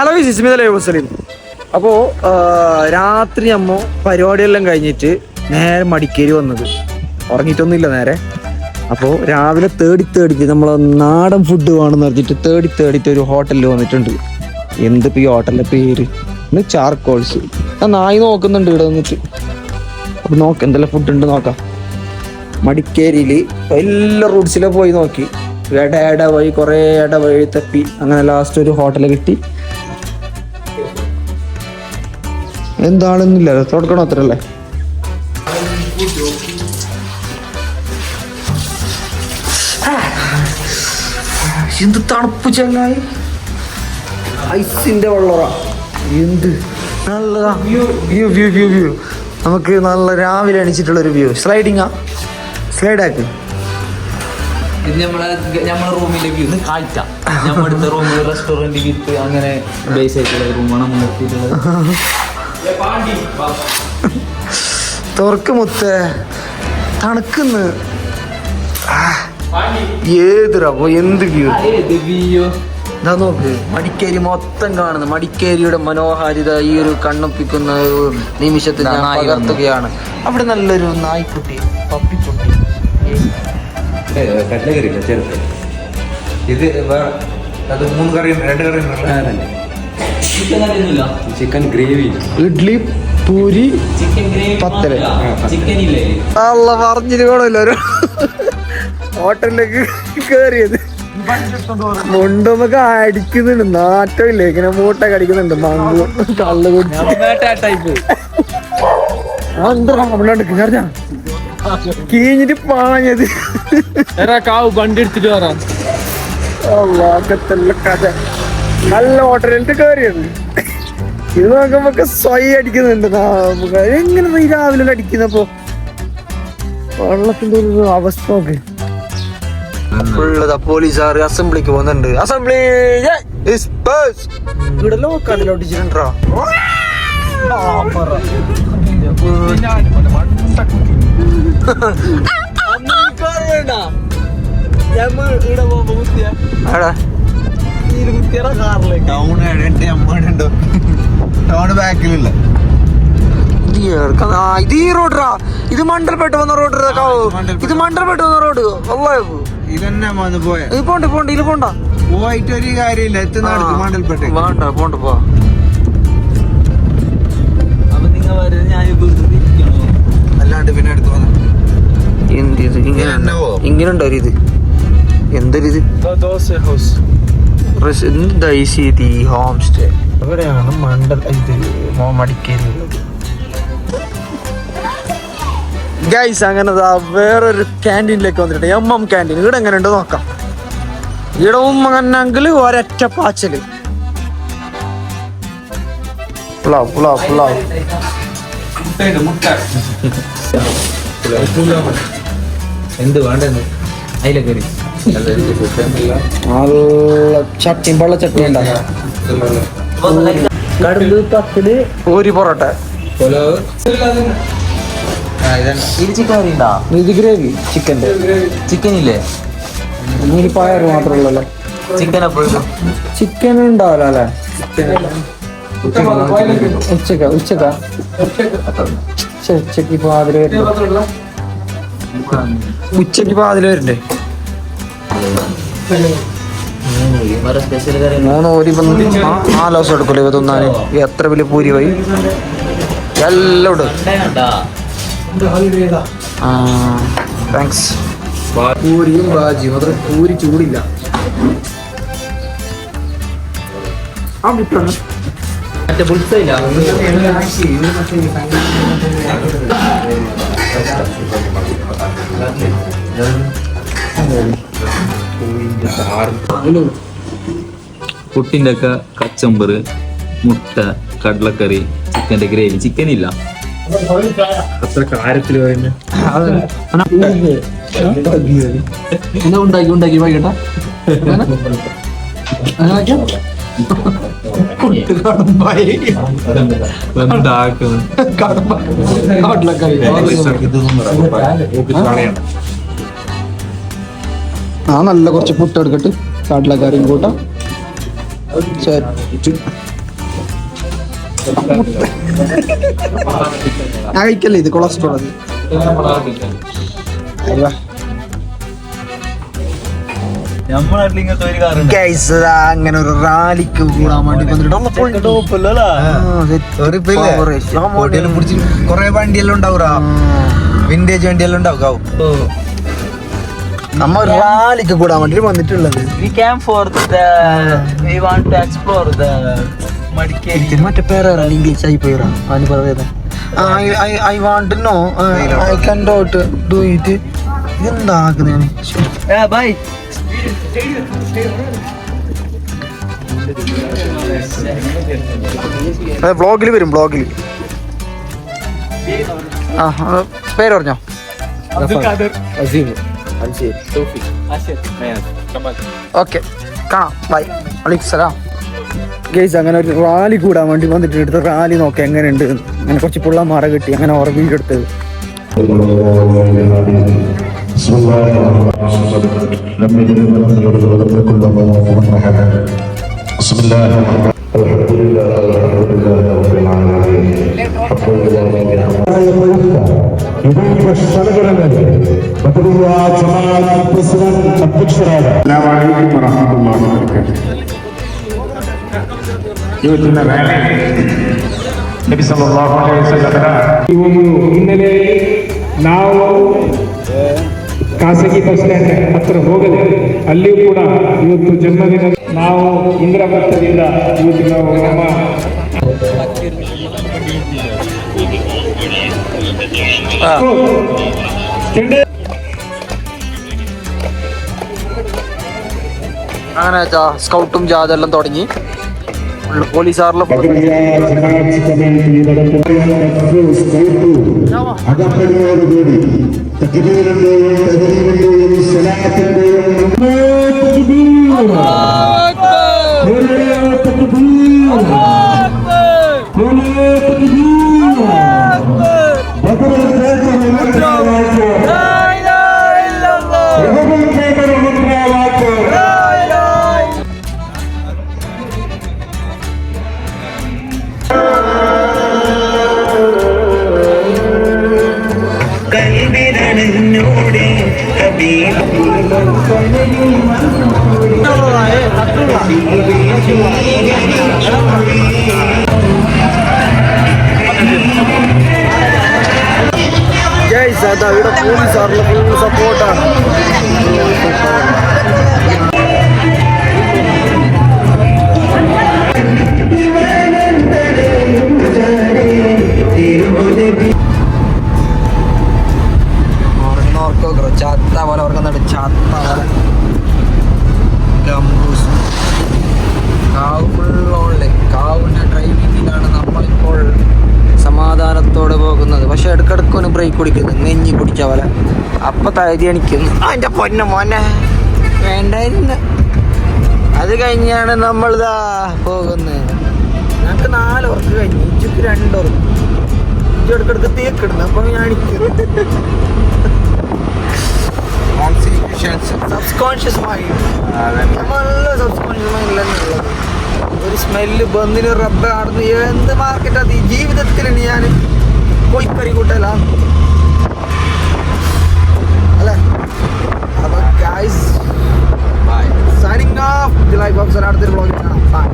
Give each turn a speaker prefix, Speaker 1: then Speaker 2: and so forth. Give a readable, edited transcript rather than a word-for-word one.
Speaker 1: Hello ഇസ്മിദ് വസലിം. അപ്പോൾ രാത്രി അമ്മ പരിപാടിയെല്ലാം കഴിഞ്ഞിട്ട് നേരെ മടിക്കേരി വന്നത്, ഉറങ്ങിയിട്ടൊന്നുമില്ല നേരെ. അപ്പോൾ രാവിലെ തേടിയിട്ട് നമ്മൾ നാടൻ ഫുഡ് വേണമെന്ന് പറഞ്ഞിട്ട് തേടിയിട്ട് ഒരു ഹോട്ടലിൽ വന്നിട്ടുണ്ട്. എന്തിപ്പോൾ ഈ ഹോട്ടലിൻ്റെ പേര്? ചാർക്കോൾസ്. ആ നായി നോക്കുന്നുണ്ട് ഇവിടെ വന്നിട്ട്. അപ്പോൾ എന്തെല്ലാം ഫുഡ് ഉണ്ട് നോക്കാം. മടിക്കേരിയിൽ എല്ലാ റൂട്ട്സിലും പോയി നോക്കി, ഇട വഴി കുറേ വഴി തപ്പി അങ്ങനെ ലാസ്റ്റ് ഒരു ഹോട്ടൽ കിട്ടി. എന്താണെന്നില്ല, തുടക്കണം അത്രല്ലേ. എന്ത് തണുപ്പ് ചങ്ങായി, ഐസിന്റെ വെള്ളറ. എന്ത് നല്ല വ്യൂ വ്യൂ വ്യൂ വ്യൂ നമുക്ക് നല്ല രാവിലെ എണീച്ചിട്ടുള്ളൊരു വ്യൂ. സ്ലൈഡാക്ക്.
Speaker 2: ഇത് നമ്മളെ റൂമിലെ വ്യൂ കാഴ്ച. നമ്മുടെ റൂമിൽ റെസ്റ്റോറൻറ്റ് വിത്ത് അങ്ങനെ ബേസ് ആയിട്ടുള്ള റൂമാണ് നമ്മൾ എത്തിയിട്ടുള്ളത്.
Speaker 1: തുറക്ക് മുത്തേ, തണുക്കുന്ന്. ഏതൊരപ്പോ എന്ത് വ്യൂ ഇതാ നോക്ക്. മടിക്കേരി മൊത്തം കാണുന്നു. മടിക്കേരിയുടെ മനോഹാരിത ഈ ഒരു കണ്ണൊപ്പിക്കുന്ന നിമിഷത്തിൽ ഞാൻ പകർത്തുകയാണ്. അവിടെ നല്ലൊരു നായ്ക്കുട്ടി, പപ്പിക്കുട്ടി.
Speaker 3: കടലക്കറിയില്ല ചെറുത്ത്. ഇത് അത് 3 കറിയും 2 കറിയും chicken gravy, idli, puri,
Speaker 2: chicken gravy,
Speaker 1: പത്തല്.
Speaker 2: ചിക്കൻ ഇല്ലേ
Speaker 1: അല്ല പറഞ്ഞിട്ട് കൂടല്ലോ ഒരു ഹോട്ടലിലേക്ക് കേറിയത്. മുണ്ടൊന്നൊക്കെ അടിക്കുന്നുണ്ട്, നാറ്റം ഇല്ലേ ഇങ്ങനെ മൂട്ടൊക്കെ അടിക്കുന്നുണ്ട്. മങ്ങും കള്ള് കുടിച്ച് കീഞ്ഞിട്ട് പാഞ്ഞത്.
Speaker 2: വണ്ടി എടുത്തിട്ട് വരാം.
Speaker 1: കഥ നല്ല ഹോട്ടലിട്ട് കേറിയത്. ഇത് നോക്കുമ്പോ സ്വയം അടിക്കുന്നുണ്ട്. എങ്ങനെ ഈ രാവിലെ അടിക്കുന്നപ്പോ വെള്ളത്തിന്റെ ഒരു അവസ്ഥ നോക്ക്. പോലീസുകാർ അസംബ്ലിക്ക് പോകുന്നുണ്ട്. അസംബ്ലി ഇവിടെ ലോക്കാട്ടിലൊട്ടിച്ചിട്ടുണ്ടോ?
Speaker 3: ബാക്കിലില്ല.
Speaker 1: ഇത് ഈ റോഡാ, ഇത് മണ്ടൽപേട്ട് വന്ന റോഡ്. ഇത് മണ്ടൽപേട്ട് വന്ന റോഡ്.
Speaker 3: ഇതന്നെ പോയ
Speaker 1: ഇത് പോണ്ട ഇതിൽ പോണ്ട.
Speaker 3: പോയിട്ട് ഒരു കാര്യമില്ല. എത്തുന്ന മണ്ടൽപേട്ട്
Speaker 1: വേണ്ട പോണ്ട പോ.
Speaker 2: അപ്പൊ നിങ്ങൾ ഞാൻ
Speaker 3: അല്ലാണ്ട് പിന്നെ അടുത്ത് വന്നു.
Speaker 1: എന്ത് ഇത് ഇങ്ങനെ ഉണ്ടോ ഇത്? എന്തൊരു ഇത് ഹോം സ്റ്റേ. എവിടെയാണ് മടിക്കേരി ഉള്ളത്? ഗൈസ് അങ്ങനെ വേറൊരു ക്യാൻറ്റീനിലേക്ക് വന്നിട്ടുണ്ട്. MM canteen. ഇവിടെ എങ്ങനെ ഉണ്ട് നോക്കാം. ഇവിടെ ഉമ്മങ്ങനെങ്കിൽ ഒരൊറ്റ പാച്ചല്. പുലാവ്
Speaker 2: എന്ത് വേണ്ടെന്ന് അതിലൊക്കെ
Speaker 1: ചട്നി, വെള്ള ചട്നി ഉണ്ടാക്കാം. കടുമ്പ് 10 ഒരു പൊറോട്ട.
Speaker 2: ഇത് ചിക്കൻ കറി ഉണ്ടാ?
Speaker 1: ഇത് ഗ്രേവി ചിക്കൻ്റെ.
Speaker 2: ചിക്കൻ ഇല്ലേ?
Speaker 1: ഇനി പയറ് മാത്രമേ ഉള്ളല്ലോ.
Speaker 2: ചിക്കൻ എപ്പോഴും
Speaker 1: ചിക്കൻ ഉണ്ടാവല്ലോ അല്ലേ? ഉച്ചക്ക് ഇപ്പൊ അതിൽ വരുന്നുണ്ട്. ഉച്ചക്ക് പാതില് വരണ്ടേ? 3 ഓരി 4 ദിവസം എടുക്കൂലേ ഇവ തിന്നാന്? എത്ര വലിയ പൂരി പോയി എല്ലാം ഇടും. താങ്ക്സ്. പൂരിയും ബാജിയും അത്ര പൂരി ചൂടില്ല.
Speaker 2: മറ്റേ ബുൾസയില്ല. പുട്ടിൻ്റെ ഒക്കെ കച്ചമ്പറ്, മുട്ട, കടലക്കറി, ചിക്കൻ്റെ ഗ്രേവി. ചിക്കൻ ഇല്ല.
Speaker 3: അത്ര കാര്യത്തിൽ പറയുന്നത്
Speaker 2: ഉണ്ടാക്കി വൈകിട്ടാ
Speaker 1: നല്ല കുറച്ച് പുട്ട് എടുക്കട്ട് കടലക്കറിയും കൂട്ടാം. ശരി. ഞാൻ കഴിക്കല്ലേ ഇത് കൊളസ്ട്രോൾ അത്. അയ്യോ
Speaker 2: നമ്മളാട്ടിൽ ഇങ്ങനത്തെ ഒരു കാറുണ്ട്.
Speaker 1: Guys, അങ്ങനെ ഒരു റാലിക്ക് കൂടാൻ വേണ്ടി
Speaker 3: കൊറേ വണ്ടിയെല്ലാം ഉണ്ടാവുക, വിന്റേജ് വണ്ടിയെല്ലാം ഉണ്ടാവും.
Speaker 1: നമ്മ റാലിക്ക് കൂടാൻ വേണ്ടി വന്നിട്ടുള്ളത്.
Speaker 2: We came for we want to explore the Madikeri.
Speaker 1: മറ്റേ പേരാണ് ഇംഗ്ലീഷ് ആയി പോയിറാ അതിന് പറയുന്നത്. I want to know, I cannot do it. ഇതെന്താക്കുന്നേ
Speaker 2: ബൈ.
Speaker 1: വ്ളോഗിൽ വരും, വ്ളോഗിൽ. ആ പേര് പറഞ്ഞോ? ഓക്കെ കാണാം, ബൈ. അലൈക്കുസ്സലാം. ഗൈസ്, അങ്ങനെ ഒരു റാലി കൂടാൻ വേണ്ടി വന്നിട്ട് എടുത്ത റാലി നോക്കാം എങ്ങനെയുണ്ട്. അങ്ങനെ കുറച്ച് പിള്ളമാറ കിട്ടി, അങ്ങനെ വീഡിയോ എടുത്തത്.
Speaker 4: بسم الله الرحمن الرحيم لم يلد ولم يولد ولم يكن له كفوا احد بسم الله الرحمن الحمد لله رب العالمين حق ಇದೀಗ ಸ್ಥಳಗಳಲ್ಲಿ ಬದಲಿರುವ ಜಮಾತ್ ಪ್ರೆಸಿಡೆಂಟ್ ಅಧ್ಯಕ್ಷರಾದ ಅಸ್ಸಲಾಮು ಅಲೈಕುಂ ವರಹಮತುಲ್ಲಾಹಿ ವಬರಕಾತುಹು. ಇವತ್ತಿನ ರ್ಯಾಲಿ ನಬಿ ಸಲ್ಲಲ್ಲಾಹು ಅಲೈಹಿ ವಸಲ್ಲಮರ ಈ ಒಂದು ಹಿನ್ನೆಲೆಯಲ್ಲಿ ನಾವು ಖಾಸಗಿ ಬಸ್ ಸ್ಟ್ಯಾಂಡ್ ಹತ್ರ ಹೋಗದೆ ಅಲ್ಲಿಯೂ ಕೂಡ ಇವತ್ತು ಜನ್ಮದಿನ ನಾವು ಇಂದಿರಾ ವೃತ್ತದಿಂದ ಇವತ್ತು ನಾವು ನಮ್ಮ
Speaker 1: അങ്ങനെ സ്കൗട്ടും ജാഥെല്ലാം തുടങ്ങി. പോലീസുകാരെല്ലാം
Speaker 4: അകമ്പടിയോടുകൂടി തക്ബീറിന്റെയും തഹ്ലീലിന്റെയും സ്വലാത്തിന്റെയും
Speaker 1: അതാ ഇവിടെ പോലീസുകാരുടെ ഫുൾ സപ്പോർട്ടാണ്. ചാത്ത പോലെ ഓർക്കുന്നുണ്ട്, ചാത്ത പോലെ ഗംബൂസ്. കാവിൻ്റെ ഡ്രൈവിങ്ങിലാണ് നമ്മളിപ്പോൾ സമാധാനത്തോടെ പോകുന്നത്. പക്ഷെ ഇടക്കിടക്ക് ഒന്ന് ബ്രേക്ക് പിടിക്കുന്നു, നെഞ്ഞി പിടിച്ച പോലെ. അപ്പം തഴുതി അണിക്കുന്നു. എൻ്റെ പൊന്ന മോനെ വേണ്ടായിരുന്നു. അത് കഴിഞ്ഞാണ് നമ്മളിതാ പോകുന്നത്. ഞങ്ങൾക്ക് 4 ഉറക്ക് കഴിഞ്ഞു, ഇഞ്ചുക്ക് 2 ഉറക്ക്. ഇഞ്ചു ഇടക്കിടക്ക് തേക്കിടുന്നു. അപ്പം ഞാൻ സബ്കോൺഷ്യസ് മൈൻഡ്, നല്ല സബ്കോൺഷ്യസ് മൈൻഡിലെന്നുള്ളത് ഒരു സ്മെല്ല് ബന്ധിന് റബ്ബ് ആടുന്നു. എന്ത് മാർക്കറ്റ് അത് ഈ ജീവിതത്തിൽ ഞാൻ കോഴിക്കറി കൂട്ടല അല്ലേ. അപ്പോൾ ഗൈസ്, സൈനിങ് ഓഫ്. അടുത്തൊരു വ്ളോഗിൽ കാണാം. ബൈ.